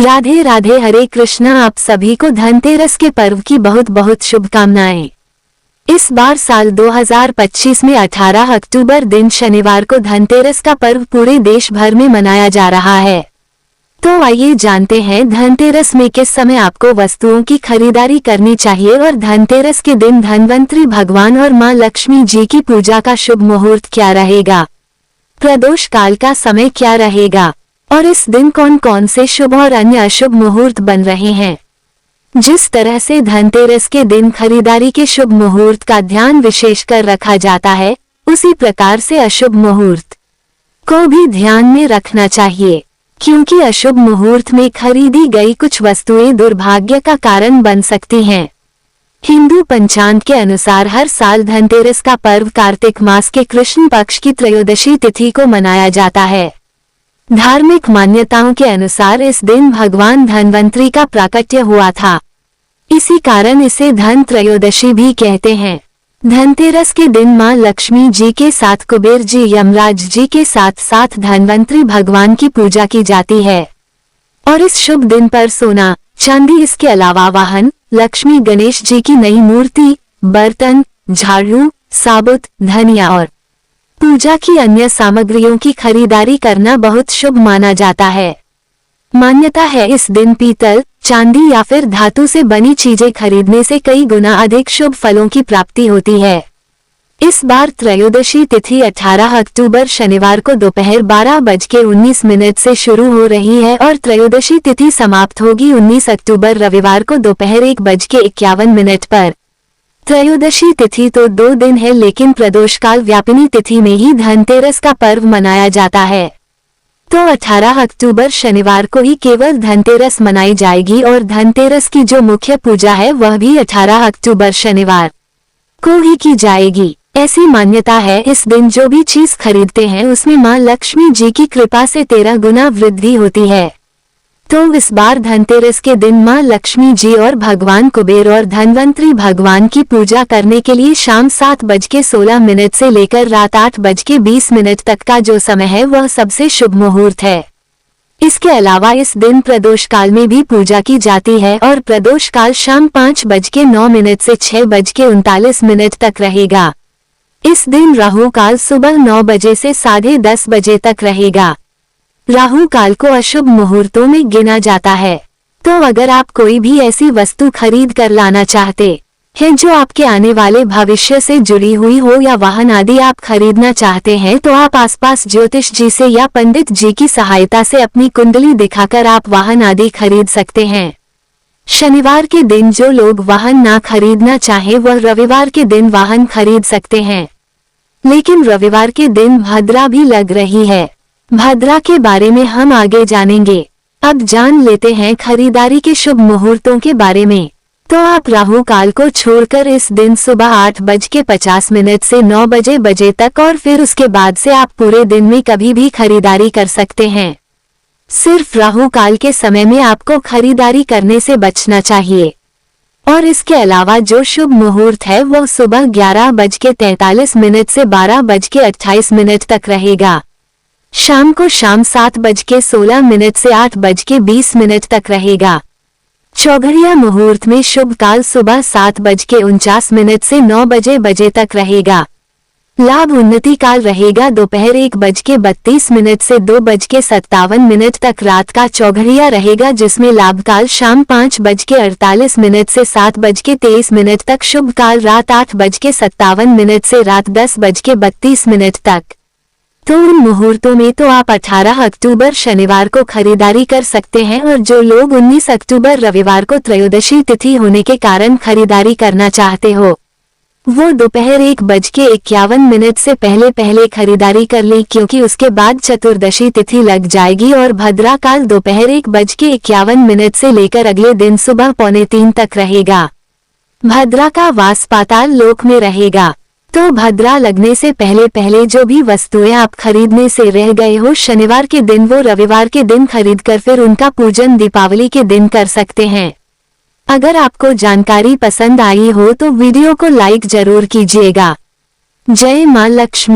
राधे राधे, हरे कृष्णा। आप सभी को धनतेरस के पर्व की बहुत बहुत शुभकामनाएं। इस बार साल 2025 में 18 अक्टूबर दिन शनिवार को धनतेरस का पर्व पूरे देश भर में मनाया जा रहा है। तो आइए जानते हैं धनतेरस में किस समय आपको वस्तुओं की खरीदारी करनी चाहिए और धनतेरस के दिन धनवंतरी भगवान और मां लक्ष्मी जी की पूजा का शुभ मुहूर्त क्या रहेगा, प्रदोष काल का समय क्या रहेगा और इस दिन कौन कौन से शुभ और अन्य अशुभ मुहूर्त बन रहे हैं। जिस तरह से धनतेरस के दिन खरीदारी के शुभ मुहूर्त का ध्यान विशेष कर रखा जाता है, उसी प्रकार से अशुभ मुहूर्त को भी ध्यान में रखना चाहिए, क्योंकि अशुभ मुहूर्त में खरीदी गई कुछ वस्तुएं दुर्भाग्य का कारण बन सकती हैं। हिंदू पंचांग के अनुसार हर साल धनतेरस का पर्व कार्तिक मास के कृष्ण पक्ष की त्रयोदशी तिथि को मनाया जाता है। धार्मिक मान्यताओं के अनुसार इस दिन भगवान धनवंतरी का प्राकट्य हुआ था, इसी कारण इसे धन त्रयोदशी भी कहते हैं। धनतेरस के दिन मां लक्ष्मी जी के साथ कुबेर जी, यमराज जी के साथ साथ धनवंतरी भगवान की पूजा की जाती है और इस शुभ दिन पर सोना, चांदी, इसके अलावा वाहन, लक्ष्मी गणेश जी की नई मूर्ति, बर्तन, झाड़ू, साबुत, धनिया और पूजा की अन्य सामग्रियों की खरीदारी करना बहुत शुभ माना जाता है। मान्यता है इस दिन पीतल, चांदी या फिर धातु से बनी चीजें खरीदने से कई गुना अधिक शुभ फलों की प्राप्ति होती है। इस बार त्रयोदशी तिथि 18 अक्टूबर शनिवार को दोपहर 12:19 से शुरू हो रही है और त्रयोदशी तिथि समाप्त होगी 19 अक्टूबर रविवार को दोपहर 1:51 पर। त्रयोदशी तिथि तो 2 दिन है, लेकिन प्रदोष काल व्यापिनी तिथि में ही धनतेरस का पर्व मनाया जाता है। तो 18 अक्टूबर शनिवार को ही केवल धनतेरस मनाई जाएगी और धनतेरस की जो मुख्य पूजा है वह भी 18 अक्टूबर शनिवार को ही की जाएगी। ऐसी मान्यता है इस दिन जो भी चीज खरीदते हैं उसमें मां लक्ष्मी जी की कृपा से 13 गुना वृद्धि होती है। तो इस बार धनतेरस के दिन मां लक्ष्मी जी और भगवान कुबेर और धनवंतरी भगवान की पूजा करने के लिए शाम 7:16 से लेकर रात 8:20 तक का जो समय है वह सबसे शुभ मुहूर्त है। इसके अलावा इस दिन प्रदोष काल में भी पूजा की जाती है और प्रदोष काल शाम 5:09 से 6:39 तक रहेगा। इस दिन राहु काल सुबह 9 बजे से 10:30 बजे तक रहेगा। राहु काल को अशुभ मुहूर्तों में गिना जाता है। तो अगर आप कोई भी ऐसी वस्तु खरीद कर लाना चाहते हैं जो आपके आने वाले भविष्य से जुड़ी हुई हो या वाहन आदि आप खरीदना चाहते हैं, तो आप आसपास ज्योतिष जी से या पंडित जी की सहायता से अपनी कुंडली दिखाकर आप वाहन आदि खरीद सकते हैं। शनिवार के दिन जो लोग वाहन ना खरीदना चाहे वह रविवार के दिन वाहन खरीद सकते हैं, लेकिन रविवार के दिन भद्रा भी लग रही है। भद्रा के बारे में हम आगे जानेंगे। अब जान लेते हैं खरीदारी के शुभ मुहूर्तों के बारे में। तो आप राहु काल को छोड़कर इस दिन सुबह 8:50 से 9 बजे तक और फिर उसके बाद से आप पूरे दिन में कभी भी खरीदारी कर सकते हैं। सिर्फ राहु काल के समय में आपको खरीदारी करने से बचना चाहिए और इसके अलावा जो शुभ मुहूर्त है वो सुबह 11:43 से 12:28 तक रहेगा। शाम को शाम 7:16 से 8:20 तक रहेगा। चौघड़िया मुहूर्त में शुभ काल सुबह 7:49 से 9 बजे तक रहेगा। लाभ उन्नति काल रहेगा दोपहर 1:32 से 2:57 तक। रात का चौघड़िया रहेगा जिसमें लाभ काल शाम 5:48 से 7:23 तक। शुभ काल रात 8:57 से रात 10:32 तक। तो उन मुहूर्तों में तो आप 18 अक्टूबर शनिवार को खरीदारी कर सकते हैं और जो लोग 19 अक्टूबर रविवार को त्रयोदशी तिथि होने के कारण खरीदारी करना चाहते हो वो दोपहर 1:51 से पहले खरीदारी कर लें, क्योंकि उसके बाद चतुर्दशी तिथि लग जाएगी और भद्रा काल दोपहर 1:51 से लेकर अगले दिन सुबह 2:45 तक रहेगा। भद्रा का वास पाताल लोक में रहेगा। तो भद्रा लगने से पहले जो भी वस्तुएं आप खरीदने से रह गए हो शनिवार के दिन वो रविवार के दिन खरीदकर फिर उनका पूजन दीपावली के दिन कर सकते हैं। अगर आपको जानकारी पसंद आई हो तो वीडियो को लाइक जरूर कीजिएगा। जय मां लक्ष्मी।